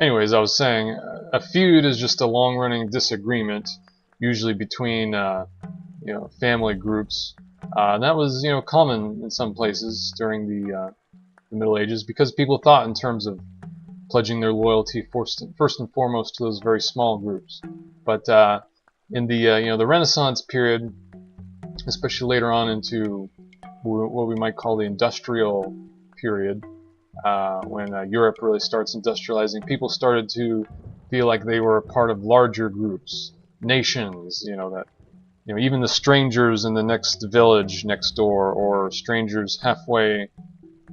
Anyways, I was saying, a feud is just a long-running disagreement, usually between family groups. And that was common in some places during the Middle Ages because people thought in terms of pledging their loyalty first and foremost to those very small groups. But in the Renaissance period, especially later on into what we might call the industrial period, when Europe really starts industrializing, people started to feel like they were a part of larger groups, nations. That even the strangers in the next village next door, or strangers halfway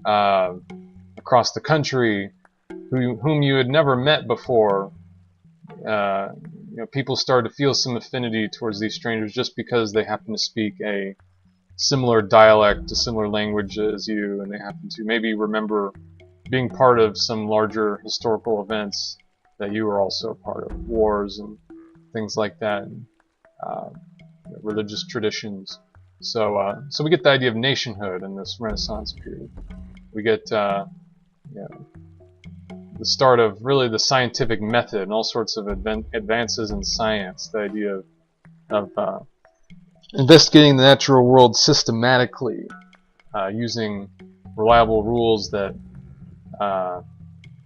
across the country, whom you had never met before. People started to feel some affinity towards these strangers just because they happen to speak a similar dialect, a similar language as you, and they happen to maybe remember being part of some larger historical events that you were also a part of, wars and things like that, and religious traditions. So we get the idea of nationhood in this Renaissance period. We get the start of really the scientific method and all sorts of advances in science. The idea of investigating the natural world systematically, using reliable rules that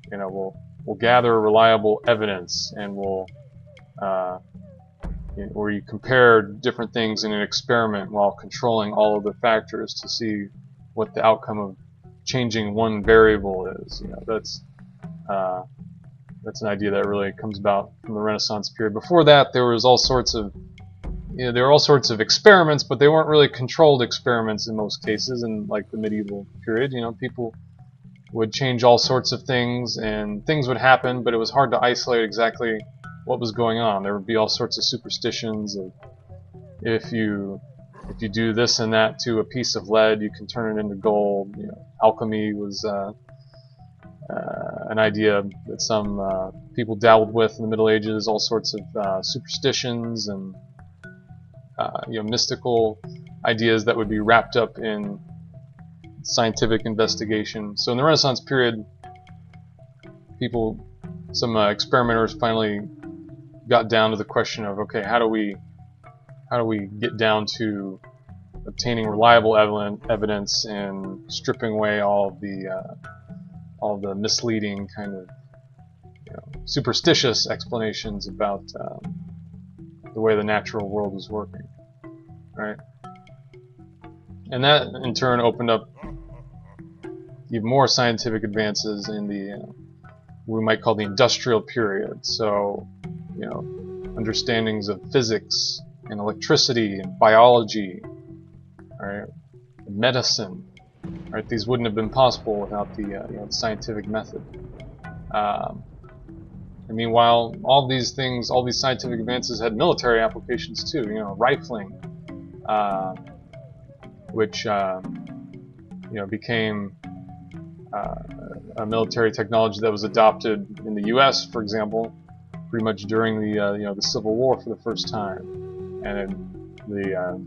will gather reliable evidence, and will where you compare different things in an experiment while controlling all of the factors to see what the outcome of changing one variable is. That's an idea that really comes about from the Renaissance period. Before that, there was all sorts of there were all sorts of experiments, but they weren't really controlled experiments in most cases. In like the medieval period, people would change all sorts of things, and things would happen, but it was hard to isolate exactly what was going on. There would be all sorts of superstitions of if you do this and that to a piece of lead, you can turn it into gold. Alchemy was an idea that some people dabbled with in the Middle Ages. All sorts of superstitions and mystical ideas that would be wrapped up in scientific investigation. So in the Renaissance period, some experimenters finally got down to the question of, okay, how do we get down to obtaining reliable evidence and stripping away all the misleading kind of superstitious explanations about the way the natural world was working, right? And that in turn opened up even more scientific advances in the we might call the industrial period. So understandings of physics and electricity and biology, right, medicine, right? These wouldn't have been possible without the scientific method. Meanwhile, all these scientific advances had military applications too. Rifling, which became a military technology that was adopted in the U.S., for example, pretty much during the Civil War for the first time. And the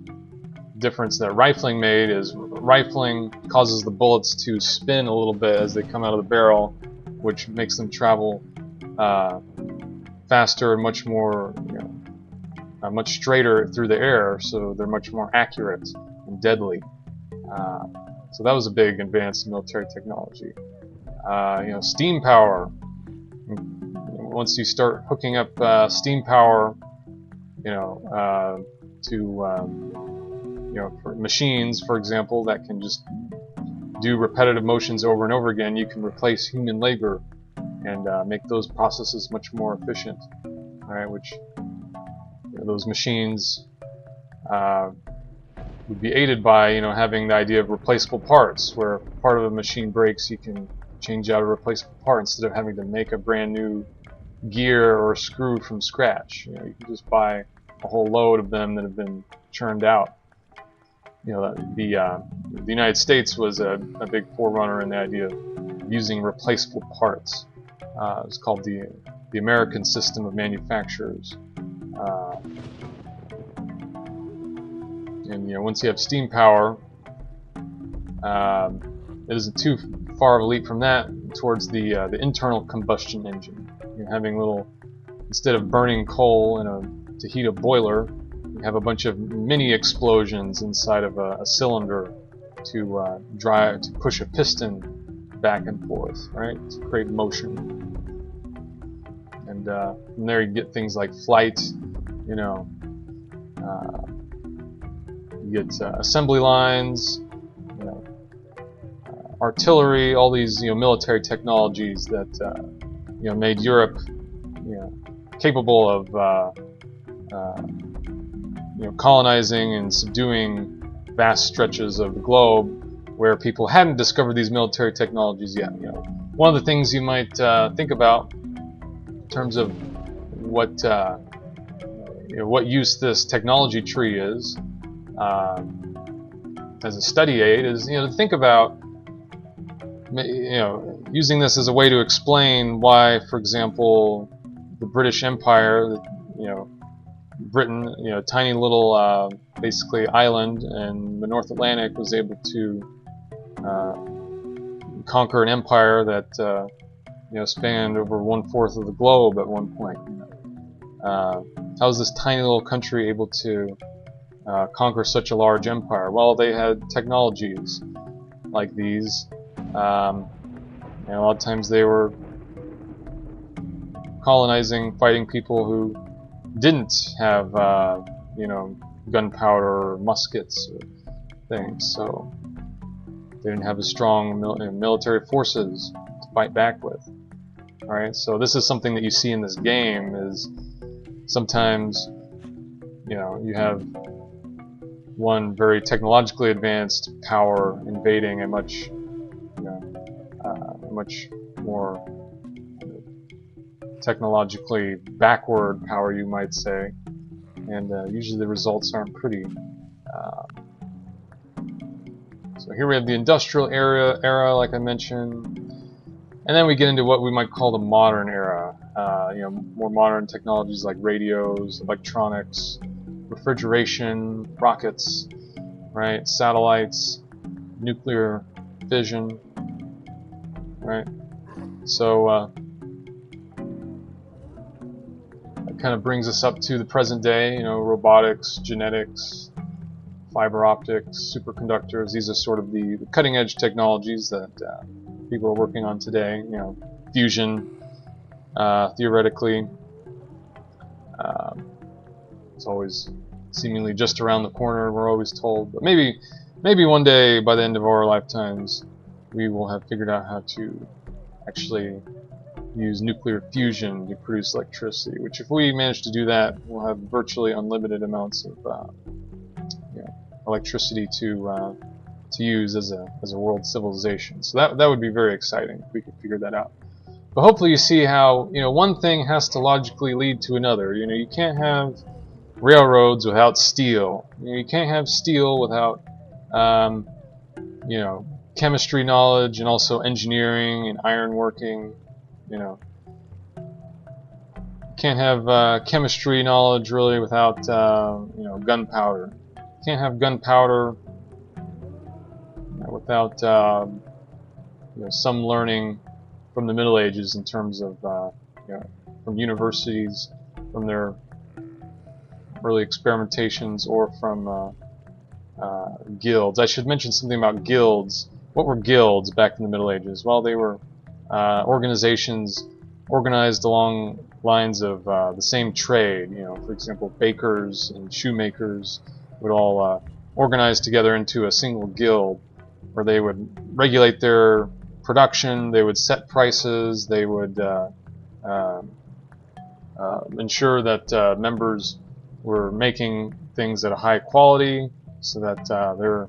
difference that rifling made is rifling causes the bullets to spin a little bit as they come out of the barrel, which makes them travel faster and much more, much straighter through the air, so they're much more accurate and deadly. So that was a big advance in military technology. Steam power. Once you start hooking up steam power, for machines, for example, that can just do repetitive motions over and over again, you can replace human labor and make those processes much more efficient. All right, which those machines would be aided by having the idea of replaceable parts, where if part of a machine breaks, you can change out a replaceable part instead of having to make a brand new gear or screw from scratch. You can just buy a whole load of them that have been churned out. The United States was a big forerunner in the idea of using replaceable parts. It's called the American system of manufacturers. And once you have steam power, it isn't too far of a leap from that. towards the internal combustion engine. You're having little, instead of burning coal to heat a boiler, you have a bunch of mini explosions inside of a cylinder to push a piston back and forth, right, to create motion. And from there you get things like flight, you get assembly lines, artillery, all these military technologies that made Europe capable of colonizing and subduing vast stretches of the globe where people hadn't discovered these military technologies yet. One of the things you might think about in terms of what use this technology tree is as a study aid is to think about using this as a way to explain why, for example, the British Empire, Britain, a tiny little basically island in the North Atlantic, was able to conquer an empire that spanned over 1/4 of the globe at one point. How is this tiny little country able to conquer such a large empire? Well, they had technologies like these. A lot of times they were colonizing, fighting people who didn't have, gunpowder or muskets or things, so they didn't have as strong military forces to fight back with. All right, so this is something that you see in this game. Is sometimes, you have one very technologically advanced power invading a much more technologically backward power, you might say, and usually the results aren't pretty. So here we have the industrial era, like I mentioned, and then we get into what we might call the modern era. More modern technologies like radios, electronics, refrigeration, rockets, right, satellites, nuclear fission, right. So that kind of brings us up to the present day. Robotics, genetics, fiber optics, superconductors. These are sort of the cutting-edge technologies that people are working on today. Fusion, theoretically, it's always seemingly just around the corner, we're always told. But maybe one day, by the end of our lifetimes, we will have figured out how to actually use nuclear fusion to produce electricity, which, if we manage to do that, we'll have virtually unlimited amounts of electricity to use as a world civilization. So that would be very exciting if we could figure that out. But hopefully you see how one thing has to logically lead to another. You can't have railroads without steel. You can't have steel without chemistry knowledge and also engineering and ironworking. You can't have chemistry knowledge really without gunpowder. You can't have gunpowder without some learning from the Middle Ages in terms of from universities, from their early experimentations, or from guilds. I should mention something about guilds. What were guilds back in the Middle Ages? Well, they were organizations organized along lines of the same trade. For example, bakers and shoemakers would all organize together into a single guild, where they would regulate their production, they would set prices, they would ensure that members were making things at a high quality, so that their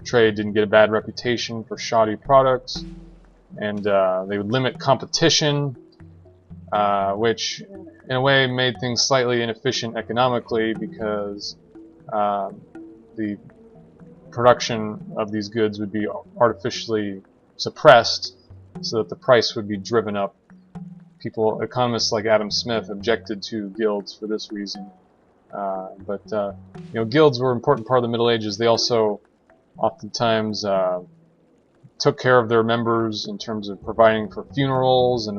trade didn't get a bad reputation for shoddy products, and they would limit competition, which in a way made things slightly inefficient economically, because the production of these goods would be artificially suppressed so that the price would be driven up. Economists like Adam Smith objected to guilds for this reason. But guilds were an important part of the Middle Ages. They also oftentimes took care of their members in terms of providing for funerals and